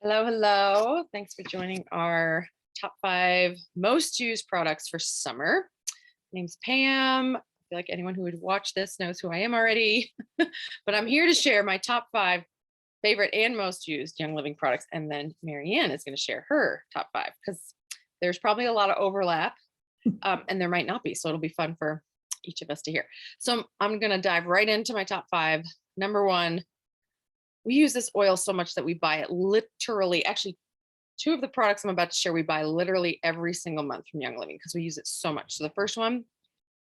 Hello, hello. Thanks for joining our top 5 most used products for summer. My name's Pam. I feel like anyone who would watch this knows who I am already, but I'm here to share my top 5 favorite and most used Young Living products. And then Marianne is going to share her top 5 because there's probably a lot of overlap, and there might not be. So it'll be fun for each of us to hear. So I'm going to dive right into my top 5. Number 1, we use this oil so much that we buy it literally, actually, 2 of the products I'm about to share, we buy literally every single month from Young Living because we use it so much. So the first one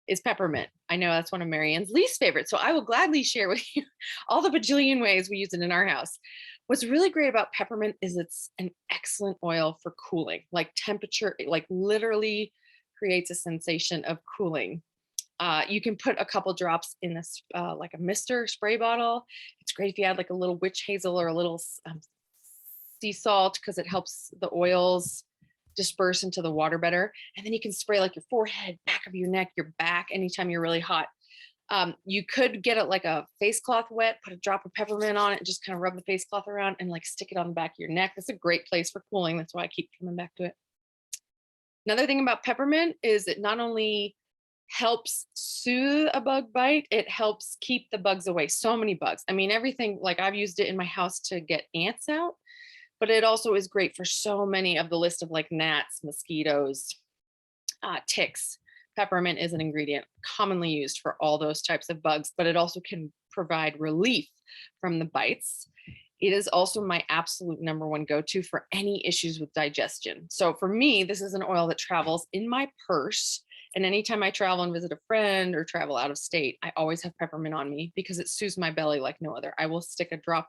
is peppermint. I know that's one of Marianne's least favorite. So I will gladly share with you all the bajillion ways we use it in our house. What's really great about peppermint is it's an excellent oil for cooling, like temperature, it like literally creates a sensation of cooling. You can put a couple drops in this, like a mister spray bottle. It's great if you add like a little witch hazel or a little sea salt because it helps the oils disperse into the water better. And then you can spray like your forehead, back of your neck, your back anytime you're really hot. You could get it like a face cloth wet, put a drop of peppermint on it, and just kind of rub the face cloth around and like stick it on the back of your neck. That's a great place for cooling. That's why I keep coming back to it. Another thing about peppermint is it not only helps soothe a bug bite, it helps keep the bugs away. So many bugs. I mean, everything, like I've used it in my house to get ants out, but it also is great for so many of the list of like gnats, mosquitoes, ticks. Peppermint is an ingredient commonly used for all those types of bugs, but it also can provide relief from the bites. It is also my absolute number one go-to for any issues with digestion. So for me, this is an oil that travels in my purse. And anytime I travel and visit a friend or travel out of state, I always have peppermint on me because it soothes my belly like no other. I will stick a drop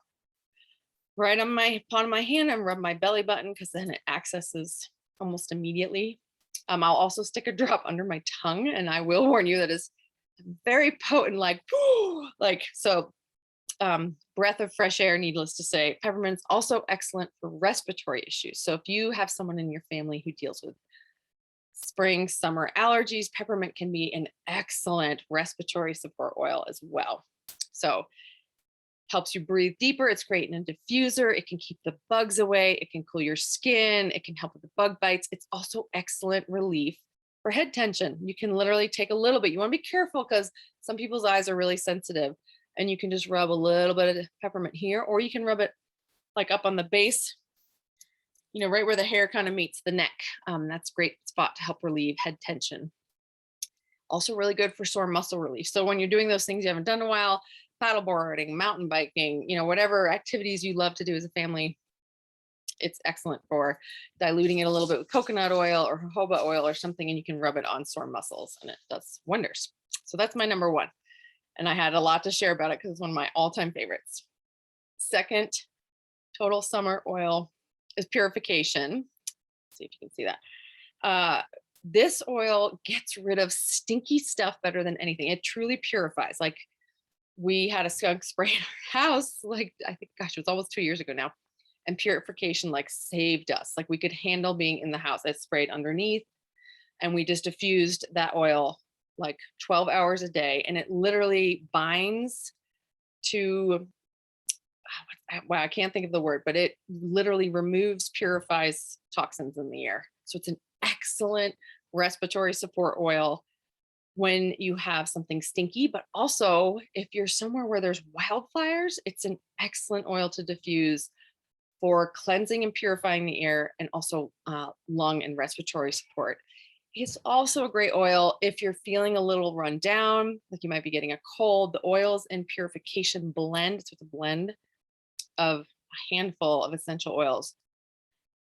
right on my palm of my hand and rub my belly button because then it accesses almost immediately. I'll also stick a drop under my tongue, and I will warn you that is very potent, like, like so. Breath of fresh air, needless to say. Peppermint's also excellent for respiratory issues. So if you have someone in your family who deals with spring, summer allergies, peppermint can be an excellent respiratory support oil as well. So helps you breathe deeper. It's great in a diffuser. It can keep the bugs away. It can cool your skin. It can help with the bug bites. It's also excellent relief for head tension. You can literally take a little bit. You want to be careful because some people's eyes are really sensitive, and you can just rub a little bit of peppermint here, or you can rub it like up on the base, right where the hair kind of meets the neck. That's a great spot to help relieve head tension. Also really good for sore muscle relief. So when you're doing those things you haven't done in a while, paddleboarding, mountain biking, whatever activities you love to do as a family, it's excellent for diluting it a little bit with coconut oil or jojoba oil or something, and you can rub it on sore muscles and it does wonders. So that's my number one. And I had a lot to share about it because it's one of my all-time favorites. Second total summer oil is Purification. Let's see if you can see that. This oil gets rid of stinky stuff better than anything. It truly purifies. Like, we had a skunk spray in our house, like, I think, gosh, it was almost 2 years ago now. And Purification like saved us. Like, we could handle being in the house. It sprayed underneath, and we just diffused that oil like 12 hours a day. And it literally binds to, wow, I can't think of the word, but it literally removes, purifies toxins in the air. So it's an excellent respiratory support oil when you have something stinky, but also if you're somewhere where there's wildfires, it's an excellent oil to diffuse for cleansing and purifying the air, and also lung and respiratory support. It's also a great oil if you're feeling a little run down, like you might be getting a cold. The oils in Purification blend. It's with a blend of a handful of essential oils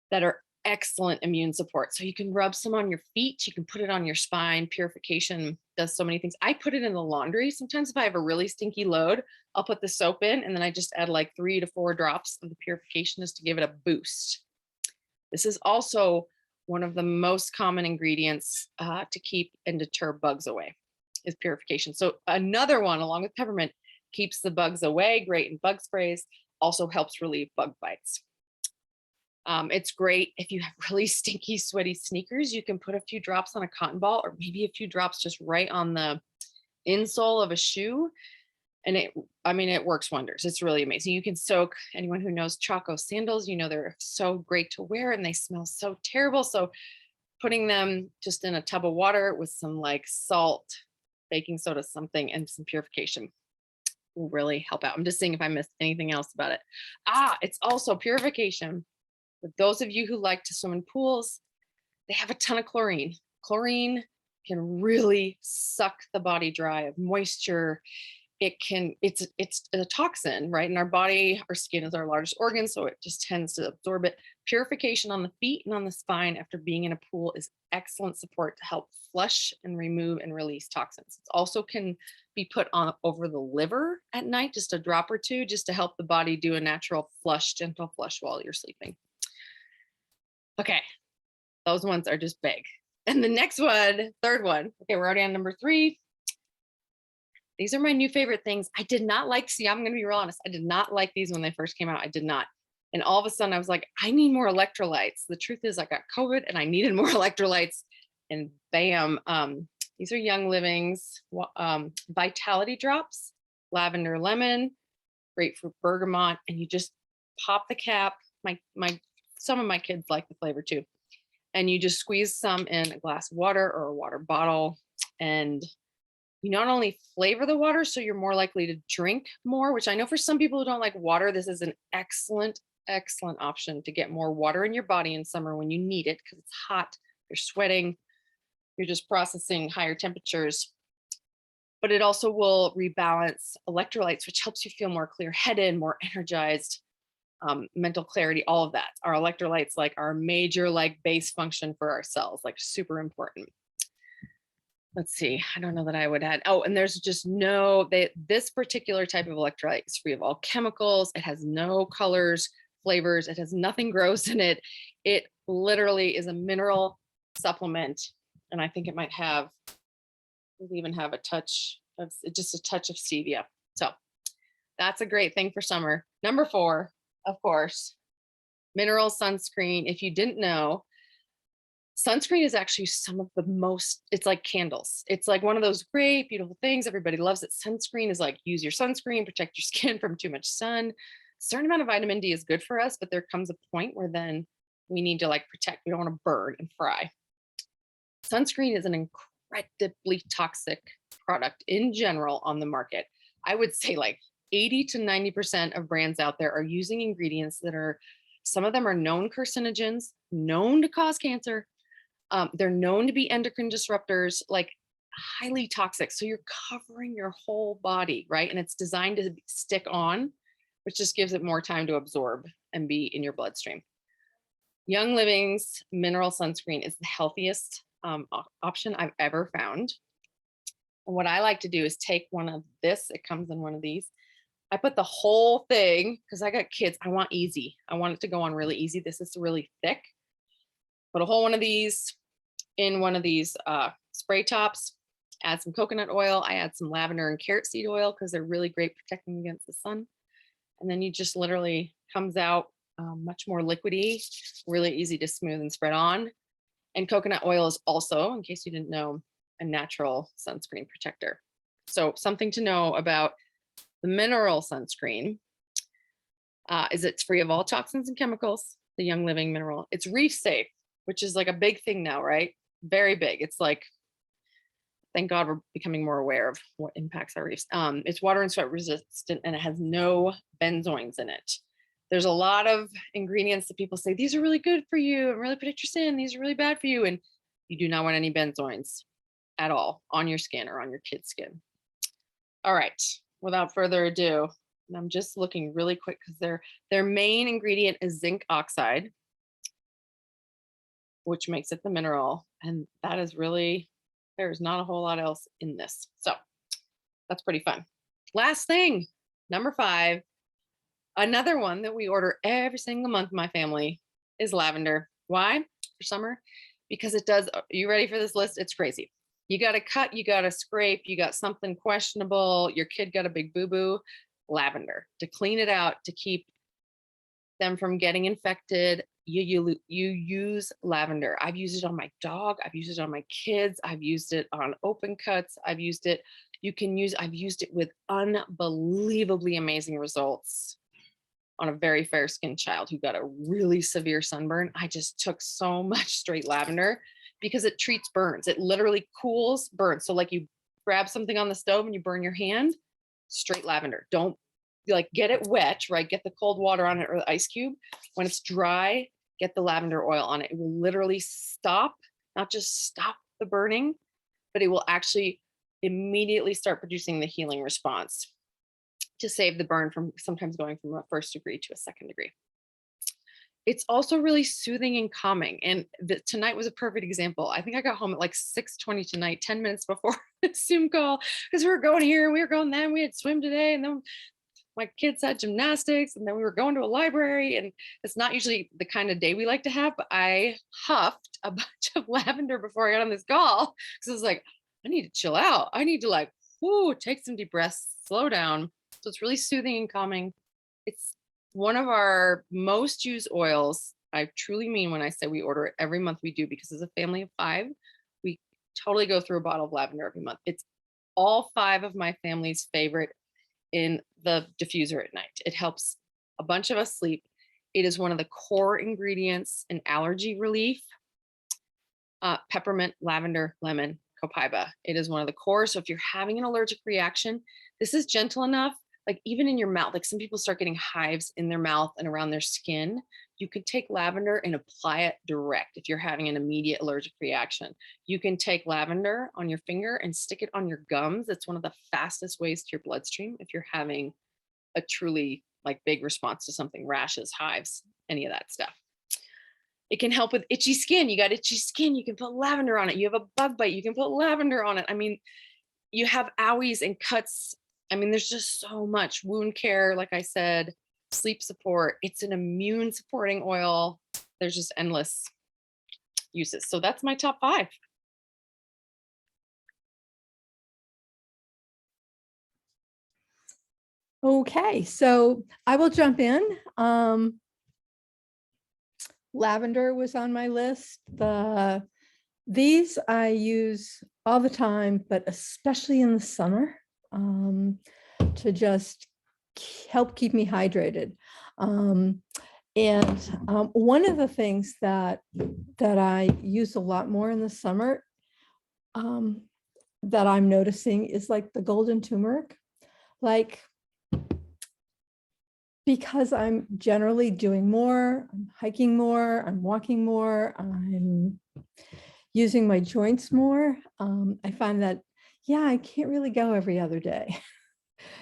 that are excellent immune support. So you can rub some on your feet, you can put it on your spine. Purification does so many things. I put it in the laundry. Sometimes if I have a really stinky load, I'll put the soap in, and then I just add like 3 to 4 drops of the Purification just to give it a boost. This is also one of the most common ingredients to keep and deter bugs away, is Purification. So another one, along with peppermint, keeps the bugs away, great in bug sprays, also helps relieve bug bites. It's great if you have really stinky, sweaty sneakers. You can put a few drops on a cotton ball, or maybe a few drops just right on the insole of a shoe. And it works wonders. It's really amazing. You can soak, anyone who knows Choco sandals, they're so great to wear and they smell so terrible. So putting them just in a tub of water with some like salt, baking soda, something, and some purification will really help out. I'm just seeing if I missed anything else about it. It's also purification. For those of you who like to swim in pools, they have a ton of chlorine. Chlorine can really suck the body dry of moisture. It's a toxin, right? In our body, our skin is our largest organ, so it just tends to absorb it. Purification on the feet and on the spine after being in a pool is excellent support to help flush and remove and release toxins. It also can be put on over the liver at night, just a drop or two, just to help the body do a natural flush, gentle flush while you're sleeping. Okay, those ones are just big. And the next one, third one, okay, we're already on number 3. These are my new favorite things. I did not like, I'm going to be real honest. I did not like these when they first came out. I did not. And all of a sudden I was like, I need more electrolytes. The truth is I got COVID and I needed more electrolytes, and bam. These are Young Living's Vitality Drops, lavender lemon, grapefruit bergamot. And you just pop the cap. Some of my kids like the flavor too. And you just squeeze some in a glass of water or a water bottle, and you not only flavor the water, so you're more likely to drink more, which I know for some people who don't like water, this is an excellent, excellent option to get more water in your body in summer when you need it, because it's hot, you're sweating, you're just processing higher temperatures. But it also will rebalance electrolytes, which helps you feel more clear-headed, more energized, mental clarity, all of that. Our electrolytes like are a major like base function for our cells, like super important. Let's see, I don't know that I would add. Oh, and there's just this particular type of electrolyte is free of all chemicals. It has no colors, flavors. It has nothing gross in it. It literally is a mineral supplement. And I think it might even have a touch of stevia. So that's a great thing for summer. Number 4, of course, mineral sunscreen. If you didn't know, sunscreen is actually it's like candles. It's like one of those great, beautiful things. Everybody loves it. Sunscreen is like, use your sunscreen, protect your skin from too much sun. A certain amount of vitamin D is good for us, but there comes a point where then we need to like protect. We don't want to burn and fry. Sunscreen is an incredibly toxic product in general on the market. I would say like 80 to 90% of brands out there are using ingredients that some of them are known carcinogens, known to cause cancer. They're known to be endocrine disruptors, like highly toxic. So you're covering your whole body, right? And it's designed to stick on, which just gives it more time to absorb and be in your bloodstream. Young Living's mineral sunscreen is the healthiest option I've ever found. And what I like to do is take one of this. It comes in one of these. I put the whole thing, because I got kids. I want easy. I want it to go on really easy. This is really thick. Put a whole one of these in one of these spray tops. Add some coconut oil. I add some lavender and carrot seed oil because they're really great protecting against the sun. And then you just literally comes out much more liquidy, really easy to smooth and spread on. And coconut oil is also, in case you didn't know, a natural sunscreen protector. So something to know about the mineral sunscreen is it's free of all toxins and chemicals, the Young Living mineral. It's reef safe, which is like a big thing now, right? Very big. It's like, thank God we're becoming more aware of what impacts our reefs. It's water and sweat resistant, and it has no benzoins in it. There's a lot of ingredients that people say, these are really good for you and really protect your skin. These are really bad for you. And you do not want any benzoins at all on your skin or on your kid's skin. All right, without further ado, and I'm just looking really quick because their main ingredient is zinc oxide, which makes it the mineral. And that is really, there's not a whole lot else in this. So that's pretty fun. Last thing, number 5, another one that we order every single month in my family is lavender. Why? For summer? Because it does, are you ready for this list? It's crazy. You got to cut, you got to scrape, you got something questionable, your kid got a big boo-boo, lavender to clean it out, to keep them from getting infected. You use lavender. I've used it on my dog. I've used it on my kids. I've used it on open cuts. I've used it You can use, I've used it with unbelievably amazing results on a very fair skinned child who got a really severe sunburn. I just took so much straight lavender because it treats burns. It literally cools burns. So like you grab something on the stove and you burn your hand, straight lavender. Don't like get it wet, right? Get the cold water on it or the ice cube. When it's dry, get the lavender oil on it. It will literally stop, not just stop the burning, but it will actually immediately start producing the healing response to save the burn from sometimes going from a first degree to a second degree. It's also really soothing and calming. And tonight was a perfect example. I think I got home at like 6:20 tonight, 10 minutes before the Zoom call, because we were going here and we were going then. We had swim today, and then my kids had gymnastics, and then we were going to a library. And it's not usually the kind of day we like to have, but I huffed a bunch of lavender before I got on this call because I was like, I need to chill out. I need to like, whoo, take some deep breaths, slow down. So it's really soothing and calming. It's one of our most used oils. I truly mean when I say we order it every month, we do, because as a family of 5, we totally go through a bottle of lavender every month. It's all 5 of my family's favorite in the diffuser at night. It helps a bunch of us sleep. It is one of the core ingredients in allergy relief. Peppermint, lavender, lemon, copaiba. It is one of the core. So if you're having an allergic reaction, this is gentle enough, like even in your mouth, like some people start getting hives in their mouth and around their skin. You could take lavender and apply it direct if you're having an immediate allergic reaction. You can take lavender on your finger and stick it on your gums. It's one of the fastest ways to your bloodstream if you're having a truly like big response to something, rashes, hives, any of that stuff. It can help with itchy skin. You got itchy skin, you can put lavender on it. You have a bug bite, you can put lavender on it. I mean, you have owies and cuts. I mean, there's just so much wound care, like I said, sleep support. It's an immune supporting oil. There's just endless uses. So that's my top 5. Okay, so I will jump in. Lavender was on my list. These I use all the time, but especially in the summer, to just help keep me hydrated. One of the things that I use a lot more in the summer, that I'm noticing, is like the golden turmeric. Like, because I'm generally doing more, I'm hiking more, I'm walking more, I'm using my joints more. I find that, yeah, I can't really go every other day.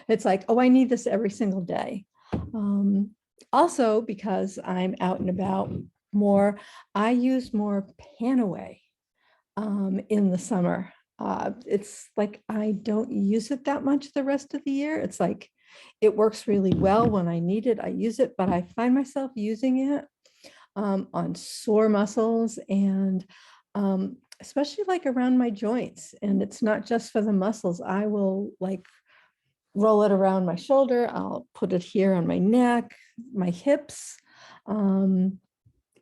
It's like, oh, I need this every single day. Also, because I'm out and about more, I use more Panaway in the summer. It's like I don't use it that much the rest of the year. It's like it works really well when I need it. I use it, but I find myself using it on sore muscles and especially like around my joints. And it's not just for the muscles. I will like roll it around my shoulder. I'll put it here on my neck, my hips. And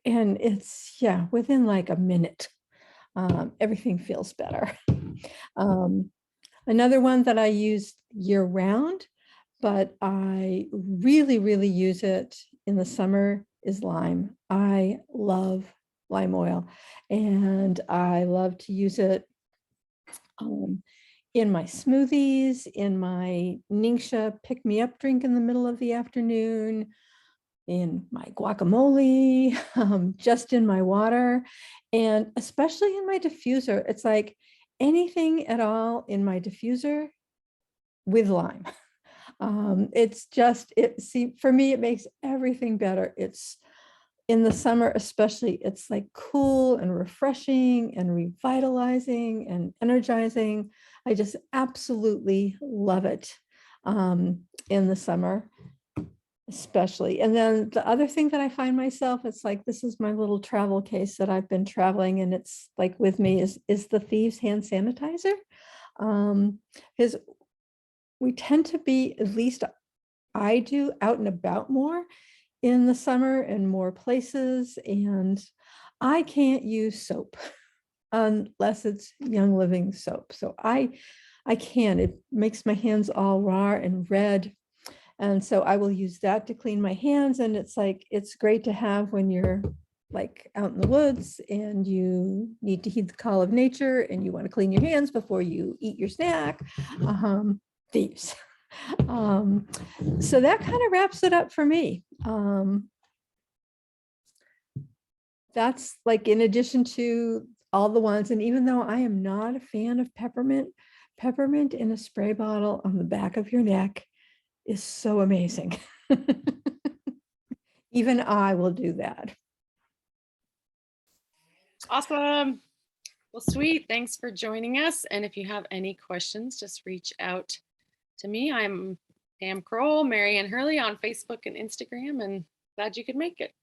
it's, yeah, within like a minute, everything feels better. Another one that I use year round, but I really, really use it in the summer, is lime. I love lime oil, and I love to use it in my smoothies, in my Ningxia pick-me-up drink in the middle of the afternoon, in my guacamole, just in my water, and especially in my diffuser. It's like anything at all in my diffuser with lime. It's just, for me, it makes everything better. It's in the summer, especially, it's like cool and refreshing and revitalizing and energizing. I just absolutely love it in the summer, especially. And then the other thing that I find myself, it's like, this is my little travel case that I've been traveling, and it's like with me is the Thieves hand sanitizer. Because we tend to be, at least I do, out and about more in the summer and more places, and I can't use soap unless it's Young Living soap. So I I can. It makes my hands all raw and red. And so I will use that to clean my hands. And it's like, it's great to have when you're like out in the woods and you need to heed the call of nature and you want to clean your hands before you eat your snack. These. So that kind of wraps it up for me. That's like in addition to all the ones, and even though I am not a fan of peppermint, peppermint in a spray bottle on the back of your neck is so amazing. Even I will do that. Awesome. Well, sweet. Thanks for joining us. And if you have any questions, just reach out to me. I'm Pam Kroll, Marianne Hurley on Facebook and Instagram, and glad you could make it.